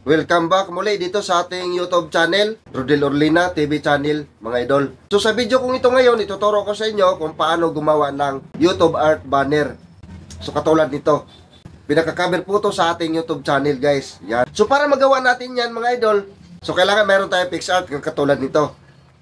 Welcome back muli dito sa ating YouTube channel, Rodel Orlina TV channel, mga idol. So sa video kong ito ngayon, ituturo ko sa inyo kung paano gumawa ng YouTube art banner. So katulad nito, pinaka-cover po to sa ating YouTube channel, guys. Yan. So para magawa natin yan, mga idol, so kailangan meron tayong PixArt katulad nito.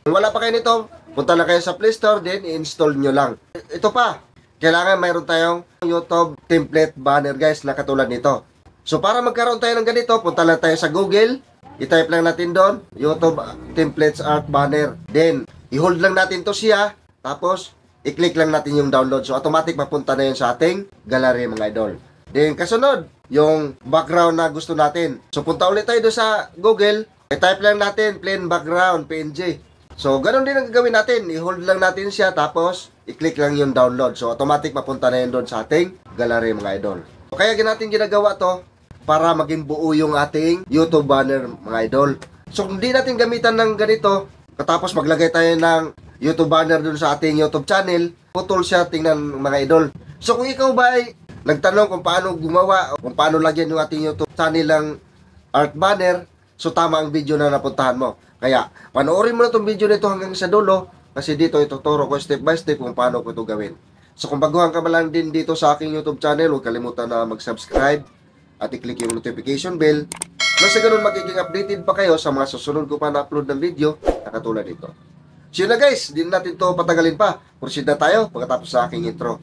Kung wala pa kayo nito, punta lang kayo sa Play Store, then i-install nyo lang. Ito pa, kailangan meron tayong YouTube template banner, guys, na katulad nito. So para magkaroon tayo ng ganito, punta lang tayo sa Google, i-type lang natin doon, YouTube Templates Art Banner. Then, i-hold lang natin to siya, tapos i-click lang natin yung download. So automatic mapunta na yun sa ating gallery, mga idol. Then kasunod, yung background na gusto natin. So punta ulit tayo doon sa Google, i-type lang natin plain background, PNG. So ganun din ang gagawin natin, i-hold lang natin siya, tapos i-click lang yung download. So automatic mapunta na yun doon sa ating gallery, mga idol. So, kaya natin ginagawa to, para maging buo yung ating YouTube banner, mga idol. So, kung di natin gamitan ng ganito, katapos maglagay tayo ng YouTube banner dun sa ating YouTube channel, putol siya, tingnan, mga idol. So, kung ikaw ba ay nagtanong kung paano gumawa, kung paano lagyan yung ating YouTube channel ng art banner, so tama ang video na napuntahan mo. Kaya, panoorin mo na itong video nito hanggang sa dulo, kasi dito ituturo ko step by step kung paano ko ito gawin. So, kung baguhan ka lang din dito sa aking YouTube channel, huwag kalimutan na mag-subscribe at i-click yung notification bell na sa ganun magiging updated pa kayo sa mga susunod ko pa na-upload ng video na katulad nito. So yun na, guys, di natin to patagalin pa. Proceed na tayo pagkatapos sa aking intro.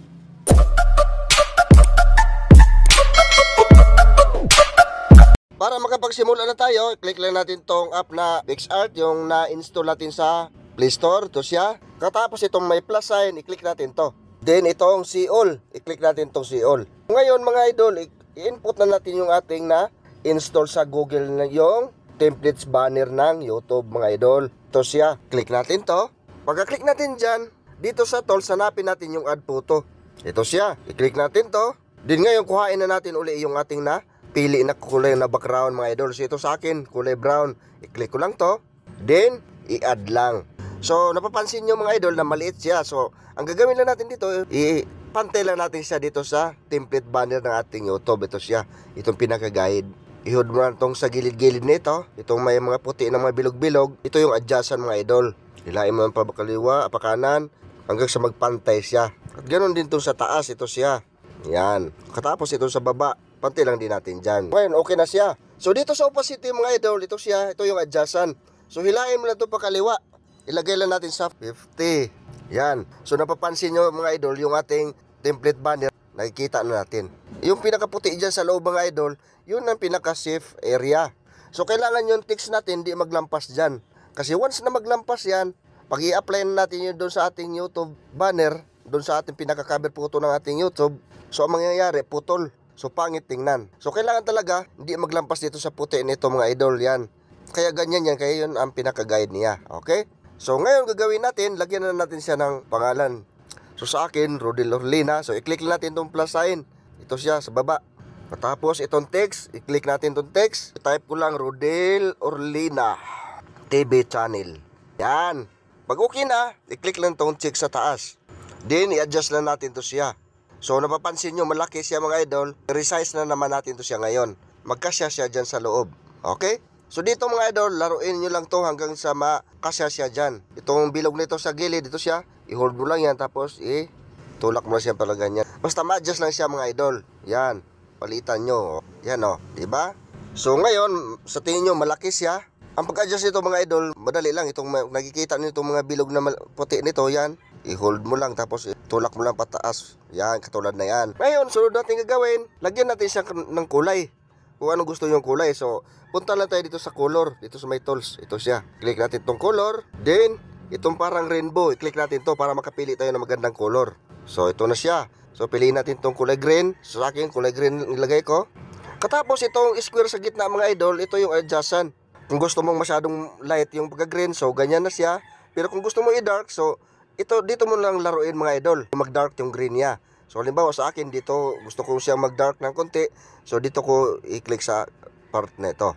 Para makapagsimula na tayo, i-click lang natin tong app na PixArt, yung na-install natin sa Play Store. Ito siya. Katapos itong may plus sign, i-click natin to. Then itong see all, i-click natin tong see all. Ngayon, mga idol, i-input na natin yung ating na install sa Google na yung templates banner ng YouTube, mga idol. Ito siya. Click natin to. Pagka-click natin dyan, dito sa tools, hanapin natin yung add photo. Ito siya. I-click natin to. Then ngayon, kuhain na natin uli yung ating na pili na kulay na background, mga idol. So ito sa akin, kulay brown. I-click ko lang to. Then, i-add lang. So, napapansin nyo, mga idol, na maliit siya. So, ang gagawin lang natin dito, pantay lang natin siya dito sa template banner ng ating YouTube. Ito siya, itong pinaka-guide. I-hold mo lang itong sa gilid-gilid nito. Itong may mga puti na mga bilog-bilog. Ito yung adjustan, mga idol. Hilain mo yung pabakaliwa, apakanan, hanggang sa magpantay siya. At ganoon din itong sa taas, ito siya. Yan. Katapos ito sa baba, pantay lang din natin dyan. Ngayon, okay na siya. So dito sa opacity, mga idol, ito siya. Ito yung adjustan. So hilain mo lang ito pakaliwa. Ilagay lang natin sa 50. Yan. So napapansin nyo, mga idol, yung ating template banner, nakikita na natin. Yung pinakaputi dyan sa loob, mga idol, yun ang pinaka-safe area. So kailangan yung text natin di maglampas dyan. Kasi once na maglampas yan, pag i-apply na natin yun doon sa ating YouTube banner, doon sa ating pinaka-cover photo ng ating YouTube, so ang mangyayari, putol. So pangit tingnan. So kailangan talaga hindi maglampas dito sa puti nito, mga idol, yan. Kaya ganyan yan, kaya yun ang pinaka-guide niya. Okay? So ngayon gagawin natin, lagyan na natin siya ng pangalan. So sa akin, Rodel Orlina. So i-click natin itong plus sign. Ito siya sa baba. Tapos itong text, i-click natin itong text. I-type ko lang Rodel Orlina TV channel. Yan. Pag okay na, i-click lang itong check sa taas. Then i-adjust lang natin to siya. So napapansin nyo, malaki siya, mga idol. Resize na naman natin to siya ngayon. Magkasya siya dyan sa loob. Okay? So dito, mga idol, laruin nyo lang to hanggang sa makasya siya dyan. Itong bilog nito sa gilid, ito siya. I-hold mo lang yan, tapos tulak mo lang siya pala ganyan. Basta ma-adjust lang siya, mga idol. Yan, palitan nyo. Yan o, diba? So ngayon, sa tingin nyo, malaki siya. Ang pag-adjust nito, mga idol, madali lang. Itong nakikita nyo itong mga bilog na puti nito, yan. I-hold mo lang, tapos tulak mo lang pataas. Yan, katulad na yan. Ngayon, sunod natin gagawin, lagyan natin siya ng kulay. Kung anong gusto yung kulay. So, punta lang tayo dito sa color. Dito sa may tools. Ito siya. Click natin itong color. Then, itong parang rainbow. I-click natin to para makapili tayo ng magandang color. So, ito na siya. So, piliin natin itong kulay green. So, sa akin, kulay green nilagay ko. Katapos, itong square sa gitna, mga idol, ito yung adjustan. Kung gusto mong masyadong light yung pagka-green, so, ganyan na siya. Pero kung gusto mo i-dark, so, dito mo lang laruin, mga idol. Mag-dark yung green niya. So, halimbawa sa akin, dito, gusto ko siyang mag-dark ng konti. So, dito ko i-click sa part na ito.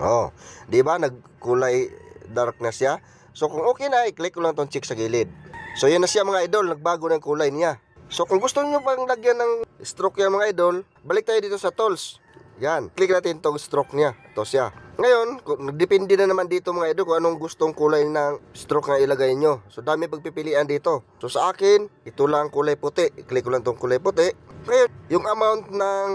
Oh, di ba? Nagkulay dark na siya. So, kung okay na, i-click ko lang itong check sa gilid. So, yan na siya, mga idol. Nagbago ng kulay niya. So, kung gusto niyo pang lagyan ng stroke yan, mga idol, balik tayo dito sa tools. Yan, click natin tong stroke niya. Ito siya. Ngayon, depende na naman dito mga idol kung anong gustong kulay ng stroke na ilagay nyo. So dami pagpipilian dito. So sa akin, ito lang kulay puti. I-click ko lang tong kulay puti. Ngayon, yung amount ng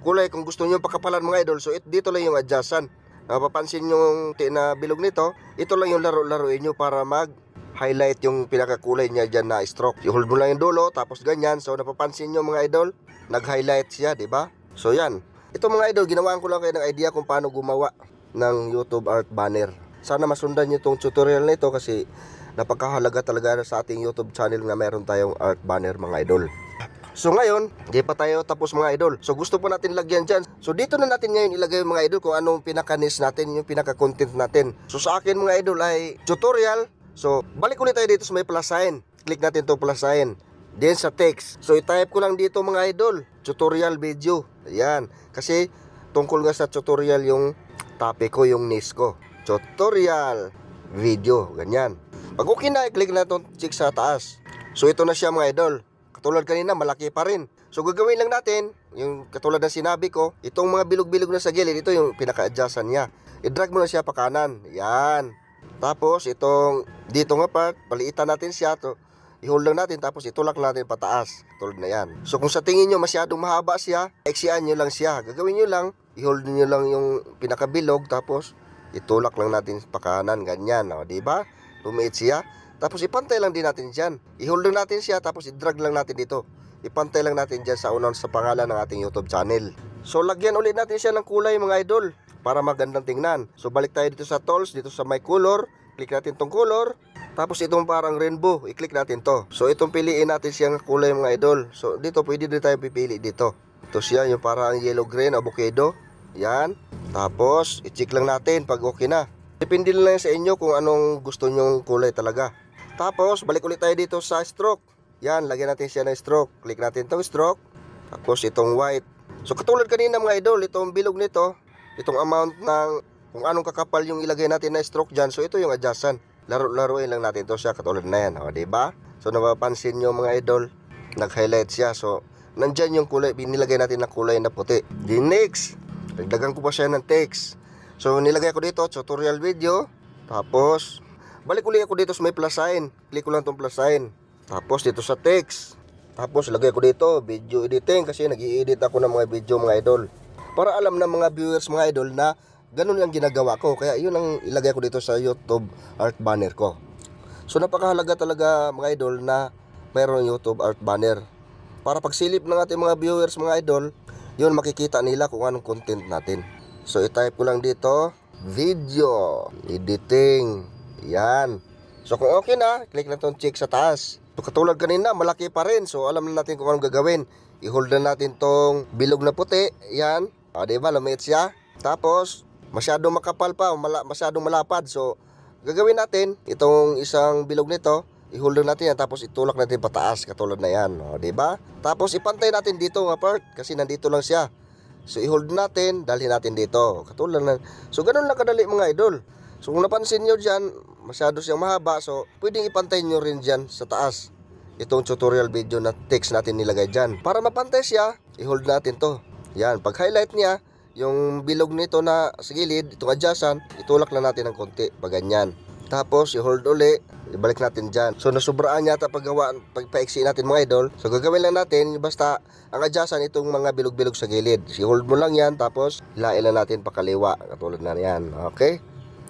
kulay kung gusto nyo pakapalan mga idol, so dito lang yung adjustan. Napapansin yung na bilog nito, ito lang yung laro-laruin nyo para mag-highlight yung pinakakulay niya dyan na stroke. I-hold mo lang yung dulo, tapos ganyan. So napapansin nyo mga idol, nag-highlight siya, diba? So yan. Ito mga idol, ginawaan ko lang kayo ng idea kung paano gumawa ng YouTube art banner. Sana masundan nyo itong tutorial na ito kasi napakahalaga talaga sa ating YouTube channel na meron tayong art banner mga idol. So ngayon, di pa tayo tapos mga idol. So gusto po natin lagyan dyan. So dito na natin ngayon ilagay mga idol kung anong pinaka-niche natin, yung pinaka-content natin. So sa akin mga idol ay tutorial. So balik ulit tayo dito sa may plus sign. Click natin itong plus sign. Then sa text. So i-type ko lang dito mga idol, tutorial video. Ayan. Kasi tungkol nga sa tutorial yung topic ko, yung niche ko. Tutorial video. Ganyan. Pag okay na, i-click na itong check sa taas. So ito na siya mga idol. Katulad kanina, malaki pa rin. So gagawin lang natin, yung katulad ng sinabi ko, itong mga bilog-bilog na sa gilid, ito yung pinaka-adjustan niya. I-drag mo na siya pa kanan. Yan. Tapos itong dito nga part, paliitan natin siya. I-hold lang natin, tapos itulak natin pataas. Tulad na yan. So kung sa tingin nyo masyadong mahaba siya, iksian nyo lang siya. Gagawin nyo lang, i-hold nyo lang yung pinaka-bilog, tapos itulak lang natin pa kanan. Ganyan. O, diba? Lumiit siya. Tapos ipantay lang din natin dyan. I-hold lang natin siya, tapos i-drag lang natin dito. Ipantay lang natin dyan sa unang sa pangalan ng ating YouTube channel. So lagyan ulit natin siya ng kulay mga idol para magandang tingnan. So balik tayo dito sa tools, dito sa my color. Click natin tong color. Tapos itong parang rainbow, i-click natin to. So itong piliin natin siyang kulay mga idol. So dito pwede din tayo pipili dito. Ito siya yung parang yellow green, avocado. Yan. Tapos i-check lang natin pag okay na. Depende lang sa inyo kung anong gusto nyong kulay talaga. Tapos, balik ulit tayo dito sa stroke. Yan, lagyan natin siya ng stroke. Click natin itong stroke. Tapos, itong white. So, katulad kanina mga idol, itong bilog nito, itong amount ng kung anong kakapal yung ilagay natin na stroke dyan. So, ito yung adjustan. Laro-laruin lang natin ito siya katulad na yan. O, diba? So, napapansin nyo mga idol, nag-highlight siya. So, nandyan yung kulay, nilagay natin na kulay na puti. The next, nagdagan ko pa siya ng text. So, nilagay ko dito, tutorial video. Tapos, balik ulit ako dito sa may plus sign. Click ko lang itong plus sign. Tapos dito sa text. Tapos lagay ko dito video editing kasi nag-i-edit ako ng mga video mga idol. Para alam ng mga viewers mga idol na ganun ang ginagawa ko. Kaya yun ang ilagay ko dito sa YouTube art banner ko. So napakahalaga talaga mga idol na mayroong YouTube art banner. Para pagsilip ng ating mga viewers mga idol, yun makikita nila kung anong content natin. So i-type ko lang dito video editing. Yan. So kung okay na, click na itong check sa taas. So katulad kanina, malaki pa rin. So alam na natin kung anong gagawin. I-hold na natin tong bilog na puti. Yan. O diba, lumiit siya. Tapos, masyadong makapal pa, masyadong malapad. So, gagawin natin, itong isang bilog nito, i-hold natin yan. Tapos itulak natin pataas, katulad na yan. O diba? Tapos ipantay natin dito nga part, kasi nandito lang siya. So i-hold natin, dalhin natin dito. Katulad na. So ganun lang kadali mga idol. So kung napansin nyo dyan, masyado siyang mahaba. So pwedeng ipantay nyo rin dyan sa taas itong tutorial video na text natin nilagay dyan. Para mapantay siya, i-hold natin to. Yan, pag highlight niya, yung bilog nito na sa gilid, itong adjustan, itulak lang natin ng konti, pag ganyan. Tapos i-hold uli, ibalik natin dyan. So nasubraan yata pagpaiksi natin mga idol. So gagawin lang natin, basta ang adjustan itong mga bilog-bilog sa gilid. I-hold mo lang yan, tapos hilain lang natin pakaliwa, katulad na yan. Okay?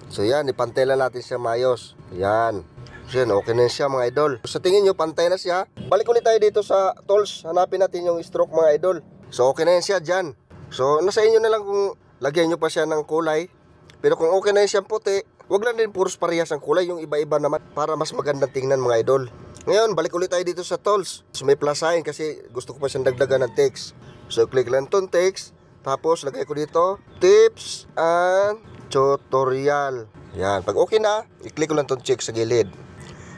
So yan, ipantay lang natin siya mayos. Yan. So yan, okay na siya mga idol. So, sa tingin nyo, pantay na siya. Balik ulit tayo dito sa tools. Hanapin natin yung stroke mga idol. So okay na yan siya dyan. So nasa inyo na lang kung lagyan nyo pa siya ng kulay. Pero kung okay na yan siyang puti, wag lang din puros parehas ang kulay. Yung iba-iba naman para mas magandang tingnan mga idol. Ngayon, balik ulit tayo dito sa tools. So may plus sign kasi gusto ko pa siyang dagdagan ng text. So click lang itong text. Tapos lagay ko dito, tips and tutorial. Yan, pag okay na, i-click ko lang itong check sa gilid.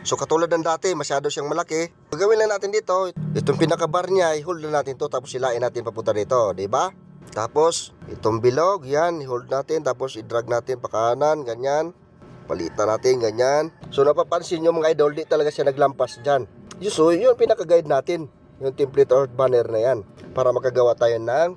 So katulad ng dati, masyado siyang malaki. Gagawin lang natin dito, itong pinaka-bar niya, i-hold na natin to, tapos hilain natin papunta dito, diba? Tapos, itong bilog, yan, i-hold natin, tapos i-drag natin pa kanan, ganyan. Palitan natin, ganyan. So napapansin nyo mga idol, di talaga siya naglampas dyan. So yun, pinaka-guide natin, yung template or banner na yan, para makagawa tayo ng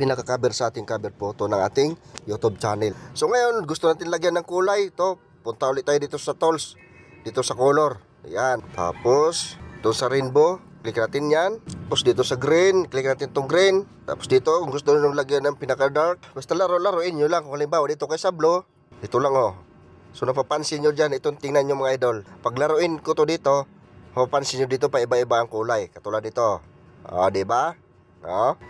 pinaka-cover sa ating cover photo ng ating YouTube channel. So ngayon, gusto natin lagyan ng kulay. Ito, punta ulit tayo dito sa tools, dito sa color. Ayan. Tapos, doon sa rainbow, click natin yan. Tapos dito sa green, click natin itong green. Tapos dito, kung gusto nyo lagyan ng pinaka-dark, basta laruin nyo lang. Kung halimbawa, dito kay sa blue, ito lang oh. So napapansin nyo dyan, itong tingnan nyo mga idol. Pag laruin ko to dito, mapapansin nyo dito pa iba-iba ang kulay. Katulad dito. Diba?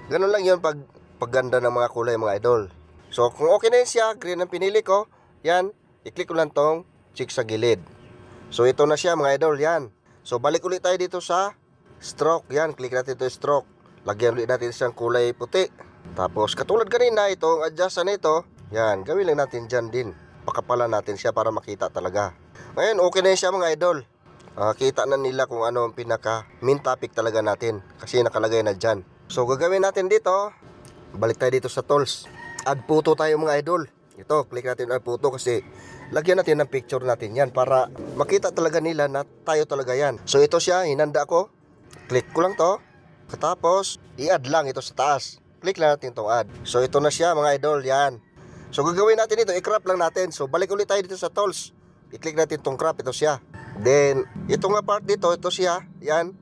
Ganun lang yun pag pagganda ng mga kulay mga idol. So kung okay na yun siya, green ang pinili ko, yan, i-click ko lang tong check sa gilid. So ito na siya mga idol, yan. So balik ulit tayo dito sa stroke, yan, click natin ito stroke. Lagyan ulit natin siyang kulay puti. Tapos katulad kanina, itong adjustan nito, yan, gawin lang natin dyan din. Pakapalan natin siya para makita talaga. Ngayon okay na yun siya mga idol. Kita na nila kung ano ang pinaka main topic talaga natin, kasi nakalagay na dyan. So gagawin natin dito, balik tayo dito sa tools. Add photo tayo mga idol. Ito, click natin add photo kasi lagyan natin ng picture natin yan para makita talaga nila na tayo talaga yan. So ito siya, hinanda ko. Click ko lang to. Katapos, i-add lang ito sa taas. Click lang natin itong add. So ito na siya mga idol, yan. So gagawin natin ito, i-crop lang natin. So balik ulit tayo dito sa tools. I-click natin itong crop, ito siya. Then, ito nga part dito, ito siya, yan.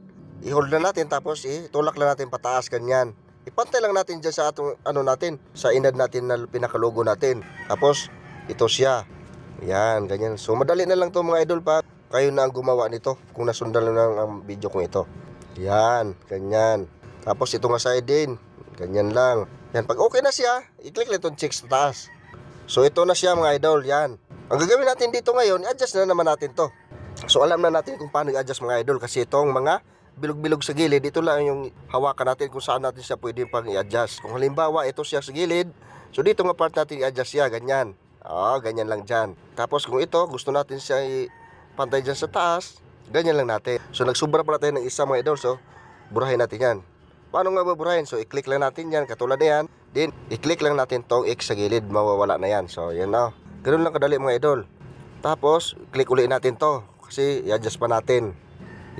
I-hold na natin tapos itulak lang natin pataas ganyan. Ipantay lang natin dyan sa atong ano natin, sa inad natin na pinakalogo natin. Tapos ito siya. Yan, ganyan. So madali na lang to mga idol pa. Kayo na ang gumawa nito kung nasundan lang ang video kong ito. Yan, ganyan. Tapos ito nga side din. Ganyan lang. Yan, pag okay na siya, i-click lang itong check sa taas. So ito na siya mga idol, yan. Ang gagawin natin dito ngayon, i-adjust na naman natin to. So alam na natin kung paano i-adjust mga idol kasi itong mga bilog-bilog sa gilid, dito lang yung hawakan natin kung saan natin siya pwede pang i-adjust. Kung halimbawa ito siya sa gilid, so dito nga part natin i-adjust siya, ganyan. Ganyan lang dyan. Tapos kung ito, gusto natin siya i-pantay dyan sa taas, ganyan lang natin. So nagsubra pa natin ng isa mga idol, so burahin natin yan. Paano nga baburahin? So i-click lang natin yan, katulad na yan. Then i-click lang natin tong X sa gilid, mawawala na yan. So yan na. Ganun lang kadali mga idol. Tapos click ulit natin to kasi i-adjust pa natin.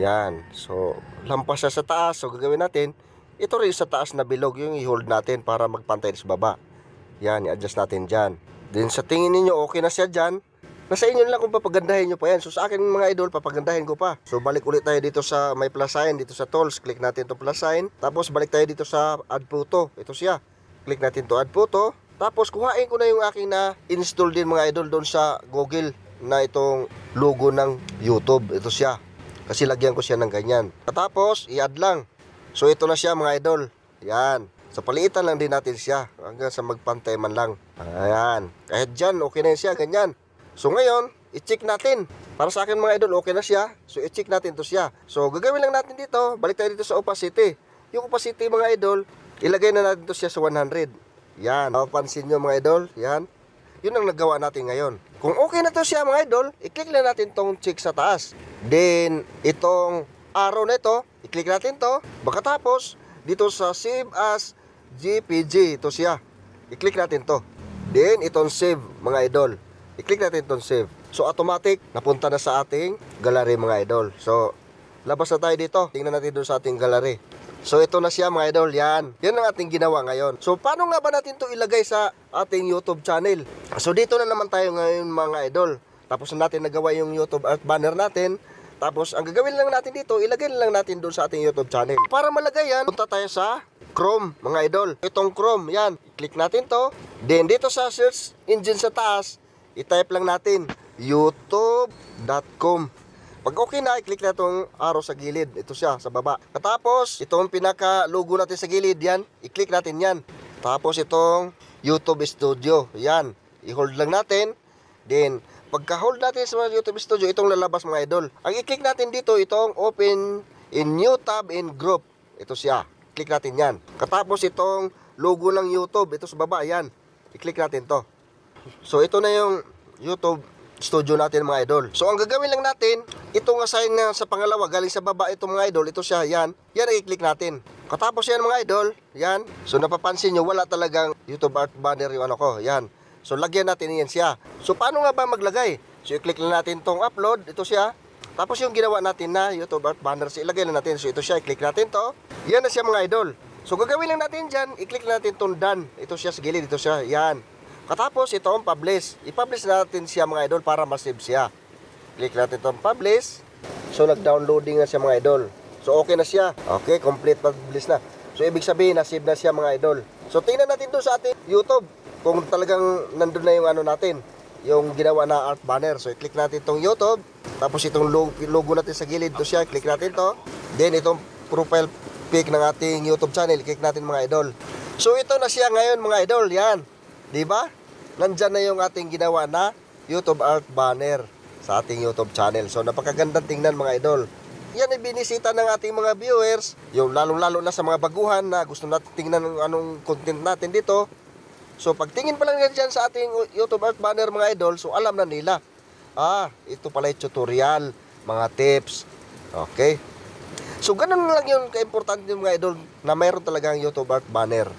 Yan. So lampas siya sa taas. So gagawin natin, ito rin sa taas na bilog yung i-hold natin para magpantay sa baba. Yan, i-adjust natin dyan. Then sa tingin niyo okay na siya dyan, nasa inyo lang kung papagandahin nyo pa yan. So sa akin mga idol, papagandahin ko pa. So balik ulit tayo dito sa may plus sign, dito sa tools. Click natin itong plus sign. Tapos balik tayo dito sa add photo. Ito siya. Click natin to add photo. Tapos kuhain ko na yung aking na install din mga idol doon sa Google na itong logo ng YouTube. Ito siya. Kasi lagyan ko siya ng ganyan. Tapos i-add lang. So ito na siya mga idol. Yan. So paliitan lang din natin siya hanggang sa magpantay man lang. Ayan. Kahit dyan okay na siya ganyan. So ngayon, i-check natin. Para sa akin mga idol, okay na siya. So i-check natin to siya. So gagawin lang natin dito. Balik tayo dito sa opacity. Yung opacity mga idol, ilagay na natin to siya sa 100. Yan. Napapansin nyo mga idol. Yan. Yun ang nagawa natin ngayon. Kung okay na to siya mga idol, i-click lang natin tong check sa taas. Then, itong arrow na ito, i-click natin to. Pagkatapos, dito sa save as JPG, ito siya. I-click natin to. Then, itong save mga idol. I-click natin itong save. So, automatic, napunta na sa ating gallery mga idol. So, labas na tayo dito. Tingnan natin doon sa ating gallery. So, ito na siya mga idol. Yan. Yan ang ating ginawa ngayon. So, paano nga ba natin to ilagay sa ating YouTube channel? So, dito na naman tayo ngayon mga idol. Tapos na natin nagawa yung YouTube at banner natin. Tapos, ang gagawin lang natin dito, ilagay lang natin doon sa ating YouTube channel. Para malagay yan, punta tayo sa Chrome, mga idol. Itong Chrome, yan. I-click natin to. Then, dito sa search engine sa taas, i-type lang natin, youtube.com. Pag okay na, i-click na itong arrow sa gilid. Ito siya, sa baba. Tapos, itong pinaka-logo natin sa gilid, yan. I-click natin yan. Tapos, itong YouTube Studio. Yan. I-hold lang natin. Then, pagka-hold natin sa YouTube Studio, itong lalabas mga idol. Ang i-click natin dito, itong open in new tab in group. Ito siya. Click natin yan. Katapos itong logo ng YouTube, ito sa baba, yan. I-click natin to. So, ito na yung YouTube Studio natin mga idol. So, ang gagawin lang natin, itong assign na sa pangalawa, galing sa baba, ito mga idol, ito siya, yan. Yan, i-click natin. Katapos yan mga idol, yan. So, napapansin nyo, wala talagang YouTube art banner yung ano ko, yan. So, lagyan natin yan siya. So, paano nga ba maglagay? So, i-click lang natin tong upload. Ito siya. Tapos, yung ginawa natin na YouTube art banner, so, ilagay na natin. So, ito siya. I-click natin to. Yan na siya mga idol. So gagawin lang natin dyan, i-click natin itong done. Ito siya sa gilid, ito siya, yan. Katapos ito ang publish. I-publish natin siya mga idol para ma-save siya. Click natin itong publish. So nag-downloading na siya mga idol. So okay na siya. Okay, complete publish na. So ibig sabihin na-save na siya mga idol. So tingnan natin doon sa ating YouTube kung talagang nandun na yung ano natin, yung ginawa na art banner. So i-click natin itong YouTube. Tapos itong logo natin sa gilid, ito siya, click natin to. Then itong profile pic ng ating YouTube channel, click natin mga idol. So ito na siya ngayon mga idol, yan. 'Di ba? Nandyan na yung ating ginawa na YouTube art banner sa ating YouTube channel. So napakagandang tingnan mga idol. Yan ay binisita ng ating mga viewers, yung lalong-lalo na sa mga baguhan na gusto natin tingnan ng anong content natin dito. So pagtingin pa lang dyan sa ating YouTube art banner mga idol, so alam na nila. Ito pala yung tutorial, mga tips. Okay? So ganun lang yung ka-importante yung mga idol na mayroon talagang YouTube art banner.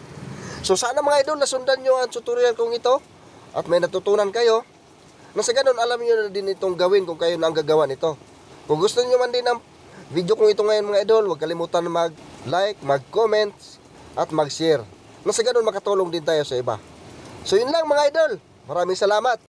So sana mga idol nasundan nyo ang tutorial kong ito at may natutunan kayo. Na sa ganun alam nyo na din itong gawin kung kayo na ang gagawa nito. Kung gusto nyo man din ang video kong ito ngayon mga idol, huwag kalimutan na mag-like, mag-comment at mag-share. Na sa ganun makatulong din tayo sa iba. So yun lang mga idol. Maraming salamat.